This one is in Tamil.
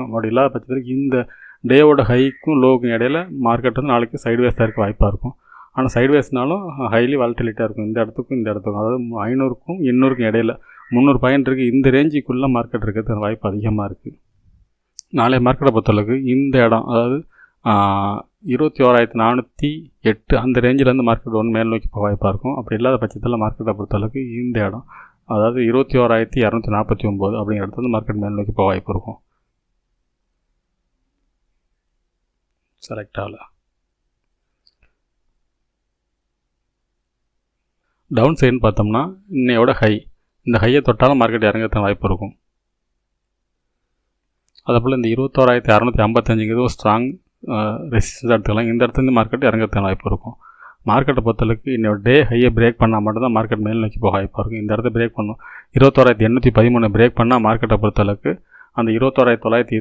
இருக்கும். அப்படி இல்லாத பட்சத்தில் இந்த டேவோட ஹைக்கும் லோவுக்கும் இடையில மார்க்கெட் வந்து நாளைக்கு சைட்வேஸாக இருக்க வாய்ப்பாக இருக்கும். ஆனால் சைட்வேஸ்னாலும் ஹைலி வாலட்டிலிட்டியாக இருக்கும் இந்த இடத்துக்கும் இந்த இடத்துக்கும். அதாவது 500க்கும் 800க்கும் இடையில 300 பாயிண்ட் இருக்குது. இந்த ரேஞ்சுக்குள்ளே மார்க்கெட் இருக்கிறதுக்கு வாய்ப்பு அதிகமாக இருக்குது. நாளைய மார்க்கெட்டை பொறுத்தளவுக்கு இந்த இடம், அதாவது 21,408 அந்த ரேஞ்சிலேருந்து மார்க்கெட் ஒன்று மேல் நோக்கி போக வாய்ப்பாக இருக்கும். அப்படி இல்லாத பட்சத்தில் மார்க்கெட்டை பொறுத்தளவுக்கு இந்த இடம், அதாவது 21,249 அப்படிங்கிற இடத்துல வந்து மார்க்கெட் மேல் நோக்கி போக வாய்ப்பு இருக்கும். செலக்ட் ஆகல. டவுன் சைடுன்னு பார்த்தோம்னா இன்னையோட ஹை, இந்த ஹையை தொட்டாலும் மார்க்கெட் இறங்கிறதுக்கு வாய்ப்பு இருக்கும். அதேபோல் இந்த 21,655 ஒரு ஸ்ட்ராங் ரெசிஸ்டன்ஸ் எடுத்துக்கலாம். இந்த இடத்துல மார்க்கெட் இறங்கிறதுக்கு வாய்ப்பு இருக்கும். மார்க்கெட்டை பொறுத்தளவுக்கு இன்னொரு டே ஹையை பிரேக் பண்ணால் மட்டும்தான் மார்க்கெட் மேல் நோக்கி போக வாய்ப்பாக இருக்கும். இந்த இடத்த பிரேக் பண்ணும். 21,813 பிரேக் பண்ணால் மார்க்கெட்டை பொறுத்தளவுக்கு அந்த 21,920